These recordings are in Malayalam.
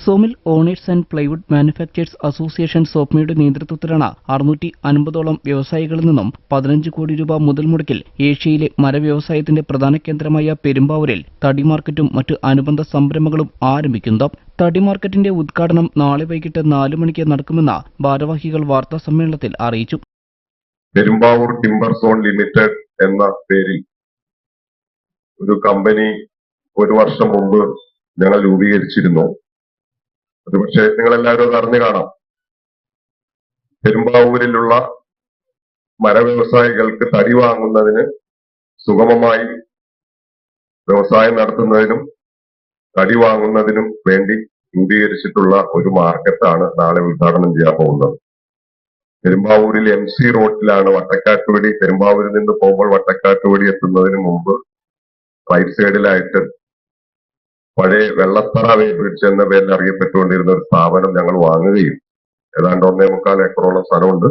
സോമിൽ owners and plywood manufacturers association സോപ്മയുടെ നേതൃത്വത്തിലാണ് 650 വ്യവസായികളിൽ നിന്നും 15 കോടി രൂപ മുതൽ മുടക്കിൽ ഏഷ്യയിലെ മരവ്യവസായത്തിന്റെ പ്രധാന കേന്ദ്രമായ പെരുമ്പാവൂരിൽ തടി മാർക്കറ്റും മറ്റ് അനുബന്ധ സംരംഭങ്ങളും ആരംഭിക്കുന്നത്. തടി മാർക്കറ്റിന്റെ ഉദ്ഘാടനം നാളെ വൈകിട്ട് 4 മണിക്ക് നടക്കുമെന്ന് ഭാരവാഹികൾ വാർത്താസമ്മേളനത്തിൽ അറിയിച്ചു. പെരുമ്പാവൂർ ടിംബർ സോൺ ലിമിറ്റഡ് എന്ന പേരിൽ ഒരു കമ്പനി 1 വർഷം മുമ്പ് ഞങ്ങൾ രൂപീകരിച്ചിരുന്നു. അത് പക്ഷേ നിങ്ങളെല്ലാവരും അത് അറിഞ്ഞു കാണാം. പെരുമ്പാവൂരിലുള്ള മരവ്യവസായികൾക്ക് തടി വാങ്ങുന്നതിന് സുഗമമായി വ്യവസായം നടത്തുന്നതിനും തടി വാങ്ങുന്നതിനും വേണ്ടി രൂപീകരിച്ചിട്ടുള്ള ഒരു മാർക്കറ്റാണ് നാളെ ഉദ്ഘാടനം ചെയ്യാൻ പോകുന്നത്. പെരുമ്പാവൂരിൽ MC റോഡിലാണ് വട്ടക്കാട്ടുവടി. പെരുമ്പാവൂരിൽ നിന്ന് പോകുമ്പോൾ വട്ടക്കാട്ടുവടി എത്തുന്നതിന് മുമ്പ് റൈറ്റ് സൈഡിലായിട്ട് പഴയ വെള്ളത്തറ ബ്രിഡ്ജ് എന്ന പേരിൽ അറിയപ്പെട്ടുകൊണ്ടിരുന്ന ഒരു സ്ഥാപനം ഞങ്ങൾ വാങ്ങുകയും ഏതാണ്ട് 1.25 ഏക്കറോളം സ്ഥലമുണ്ട്.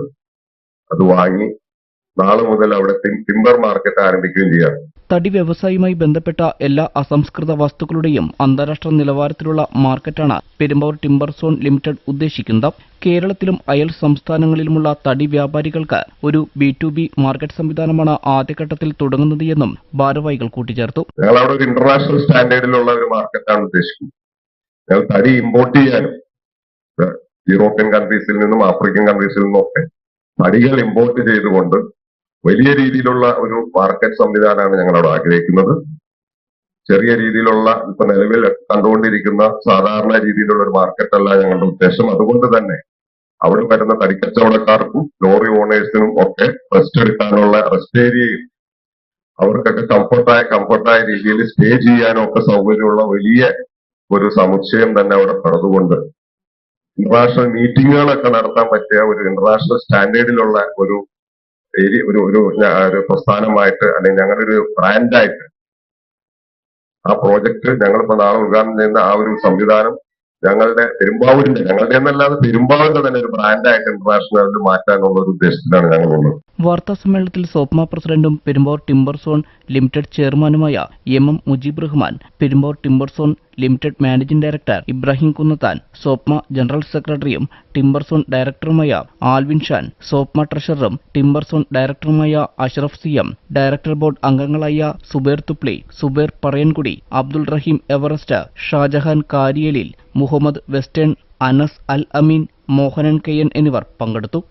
അത് വാങ്ങി നാളെ മുതൽ അവിടെ ടിംബർ മാർക്കറ്റ് ആരംഭിക്കുകയും ചെയ്യാം. തടി വ്യവസായവുമായി ബന്ധപ്പെട്ട എല്ലാ അസംസ്കൃത വസ്തുക്കളുടെയും അന്താരാഷ്ട്ര നിലവാരത്തിലുള്ള മാർക്കറ്റാണ് പെരുമ്പാവൂർ ടിംബർ സോൺ ലിമിറ്റഡ് ഉദ്ദേശിക്കുന്നത്. കേരളത്തിലും അയൽ സംസ്ഥാനങ്ങളിലുമുള്ള തടി വ്യാപാരികൾക്ക് ഒരു B2B മാർക്കറ്റ് സംവിധാനമാണ് ആദ്യഘട്ടത്തിൽ തുടങ്ങുന്നത് എന്നും ഭാരവാഹികൾ കൂട്ടിച്ചേർത്തു. ഞങ്ങൾ അവിടെ ഒരു ഇന്റർനാഷണൽ സ്റ്റാൻഡേർഡിലുള്ള ഒരു മാർക്കറ്റാണ് ഉദ്ദേശിക്കുന്നത്. ഞങ്ങൾ തടി ഇമ്പോർട്ട് ചെയ്യാനും യൂറോപ്യൻ കൺട്രീസിൽ നിന്നും ആഫ്രിക്കൻ കൺട്രീസിൽ നിന്നും ഒക്കെ തടികൾ ഇമ്പോർട്ട് ചെയ്തുകൊണ്ട് വലിയ രീതിയിലുള്ള ഒരു മാർക്കറ്റ് സംവിധാനമാണ് ഞങ്ങളവിടെ ആഗ്രഹിക്കുന്നത്. ചെറിയ രീതിയിലുള്ള ഇപ്പൊ നിലവിൽ കണ്ടുകൊണ്ടിരിക്കുന്ന സാധാരണ രീതിയിലുള്ള ഒരു മാർക്കറ്റല്ല ഞങ്ങളുടെ ഉദ്ദേശം. അതുകൊണ്ട് തന്നെ അവിടെ വരുന്ന തടിക്കച്ചവടക്കാർക്കും ലോറി ഓണേഴ്സിനും ഒക്കെ റെസ്റ്റ് എടുക്കാനുള്ള റെസ്റ്റ് ഏരിയയും അവർക്കൊക്കെ കംഫർട്ടായ രീതിയിൽ സ്റ്റേ ചെയ്യാനും ഒക്കെ സൗകര്യമുള്ള വലിയ ഒരു സമുച്ചയം തന്നെ അവിടെ പണിതുകൊണ്ട് ഇന്റർനാഷണൽ മീറ്റിങ്ങുകളൊക്കെ നടത്താൻ പറ്റിയ ഒരു ഇന്റർനാഷണൽ സ്റ്റാൻഡേർഡിലുള്ള ഒരു പ്രസ്ഥാനമായിട്ട് അല്ലെങ്കിൽ ഞങ്ങളുടെ ഒരു ബ്രാൻഡായിട്ട് ആ പ്രോജക്റ്റ് ഞങ്ങളിപ്പോ നാളെ ഉദ്ഘാടനം ചെയ്യുന്ന ആ ഒരു സംവിധാനം ഞങ്ങളുടെ എന്നല്ലാതെ പെരുമ്പാവൂരിന്റെ തന്നെ ഒരു ബ്രാൻഡായിട്ട് ഇന്റർനാഷണലിൽ മാറ്റാനുള്ള ഒരു ഉദ്ദേശത്തിലാണ് ഞങ്ങളുള്ളത്. വാർത്താ സമ്മേളനത്തിൽ സോപ്മ പ്രസിഡന്റും പെരുമ്പാവൂർ ടിംബർ സോൺ ലിമിറ്റഡ് ചെയർമാനുമായ MM Mujeeb Rahman, Perumbavoor timber zone limited managing director Ibrahim Kunnathan, SOPMA general സെക്രട്ടറിയും ടിംബർ സോൺ ഡയറക്ടറുമായ ആൽവിൻ ഷാൻ, സോപ്മ ട്രഷററും ടിംബർ സോൺ ഡയറക്ടറുമായ അഷ്റഫ് CM, ഡയറക്ടർ ബോർഡ് അംഗങ്ങളായ Subair Thupli, Subair Parayankudi, Abdul Raheem Everest, Shajahan Kariyalil, Muhammad Western, Anas Al Ameen, Mohanan KN എന്നിവർ പങ്കെടുത്തു.